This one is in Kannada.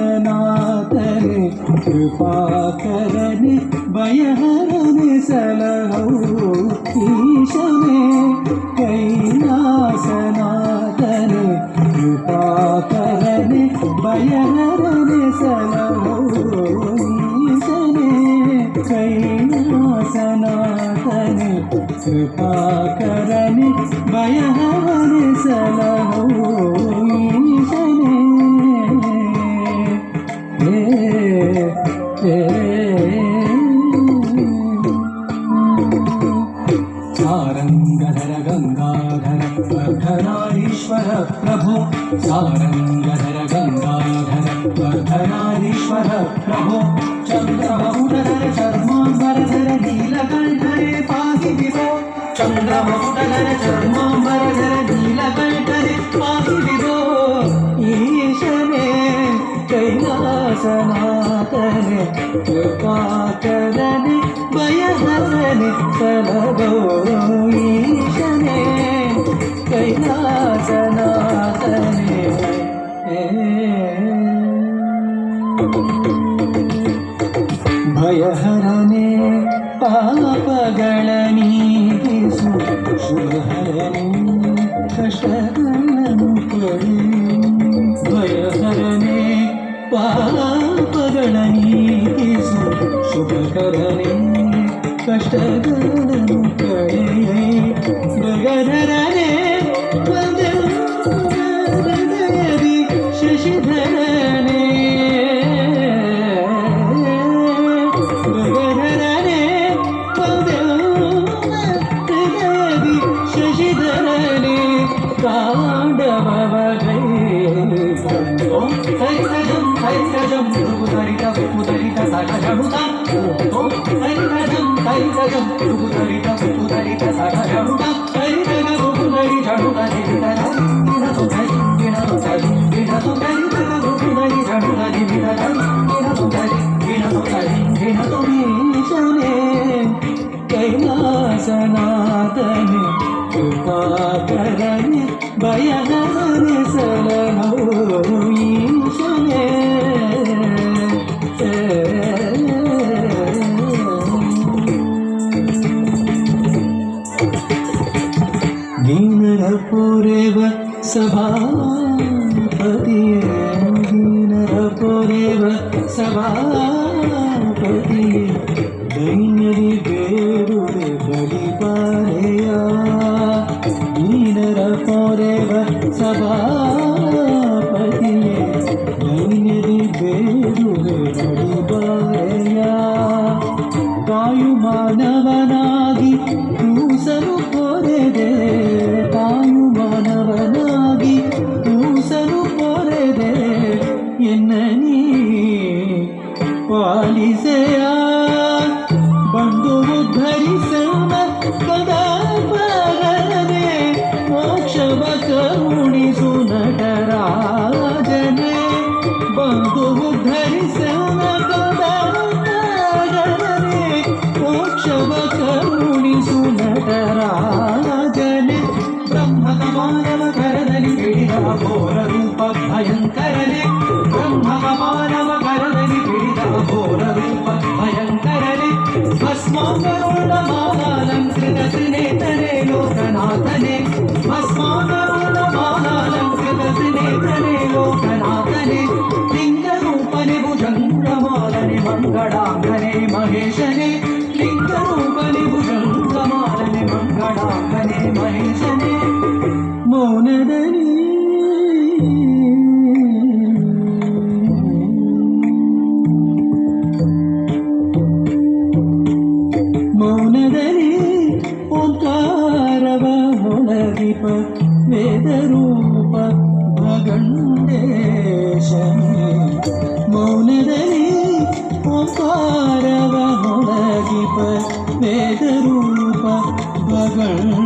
कैलासनाथने कृपाकरने भयहरने सलहौ ईशने कैलासनाथने कृपाकरने भयहरने सलहौ ईशने कैलासनाथने कृपाकरने भयहरने सलहौ ईशने सारंगधर गंगाधर वर्धनाधीश्वर प्रभो सारंगधर गंगाधर वर्धनाधीश्वर प्रभो चंद्रमकुटधर चर्मांबरधर नीलकंठरे पाहि विभो चंद्रमकुटधर चर्मांबरधर नीलकंठरे पाहि विभो ईशने कैलासनाथने कृपाकरने भयहरने सलहौ ईशने कैलासनाथने भयहरने पापಗಳ ನೀಗಿಸು ಶುಭಹರನೆ ಕಷ್ಟಗಳನ್ನು ಕೊಡು ಭಯಹರನೆ ಪಾಪಗಳ ನೀಗಿಸು ಶುಭಕರನೆ ಕಷ್ಟಗಳನ್ನು ಕಳೆಯೇ ಗಗಧರನೆ ಹೃದಯದಿ ಶಶಿಧರನೆ ಗಗಧರನೆ ಹೃದಯದಿ ಶಶಿಧರನೆ ತಾಂಡವಗೈ ಹರಿತಜಂ ಹರಿತಜಂ ಋಗುಧರಿತ ಉದರಿತ ಸಹಜಮುತಂ ಹರಿತಜಂ ಹರಿತಜಂ ಋಗುಧರಿತ ಉದರಿತ ಸಹಜಮುತಂ ಹರಿತಗ ಋಗುಧರಿ ಜಡುಧರಿ ವಿಧರತು ಧರಿಂಗಿಣತು ಧರಿಂಗಿಣತು ಹರಿತಗ ಋಗುಧರಿ ಜಡುಧರಿ ವಿಧರತು ಧರಿಂಗಿಣತು ಧರಿಂಗಿಣತು ಈಶನೇ कैलासनाथने कृपाकरने भयहरने सलहौ ईशने दीनर पुरेव सभापतिये दीनर पुरेव सभापतिये दैन्यरि ಬೇಡುವೆ ಬಳಿಪಾರೆಯ ದೀನರ ಪೊರೆವ ಸಭಾಪತಿಯೇ ದೈನ್ಯರಿ ಬೇಡುವೆ ಬಳಿಪಾರೆಯ ಕಾಯು ಮಾನವನಾಗಿ ಕೂಸಲು ಪೊರೆದೆ ಕಾಯು ಮಾನವನಾಗಿ ಕೂಸಲು ಪೊರೆದೆ ಎನ್ನ ನೀ ಪಾಲಿಸೆಯ ಬಂದು ಉದ್ಧರಿಸೋಣ ಕದಾಪರನೆ ಮೋಕ್ಷವ ಕರುಣಿಸು ನಟರಾಜನೆ ಬಂದು ಉದ್ಧರಿಸೋಣ ಕದಾಪರನೆ ಮೋಕ್ಷವ ಕರುಣಿಸು ನಟರಾಜನೆ ಬ್ರಹ್ಮದ ಮಾನವ ಕರದಲ್ಲಿ ಹಿಡಿದ ಘೋರ ರೂಪ ಭಯಂಕರನೆ ಬ್ರಹ್ಮದ ಮಾನವ ಕರದಲ್ಲಿ ಹಿಡಿದ ಘೋರ ರೂಪ ಭಯಂಕರನೆ ಭಸ್ಮಾಕರುಣಮಾಲಾಲಂಕೃತ ತ್ರಿನೇತ್ರನೇ ಲೋಕನಾಥನೆ ಭಸ್ಮಾಕರುಣಮಾಲಾಲಂಕೃತ ತ್ರಿನೇತ್ರನೇ ಲೋಕನಾಥನೆ ಲಿಂಗರೂಪನೆ ಭುಜಂಗಮಾಲನೆ ಮಂಗಳಾಂಗನೆ ಮಹೇಶನೆ ಲಿಂಗರೂಪನೆ ಭುಜಂಗಮಾಲನೆ ಮಂಗಳಾಂಗನೆ ಮಹೇಶನೆ ಮೌನದಲ್ಲಿ ಮೌನದಲ್ಲಿ ಓಂಕಾರವ ಹೊಳಗಿಪ ವೇದರೂಪ ಭಗಂಡೇಶನೇ ಮೌನದಲ್ಲಿ ಓಂಕಾರವ ಹೊಳಗಿಪ ವೇದರೂಪ ಭಗಂಡೇಶನೇ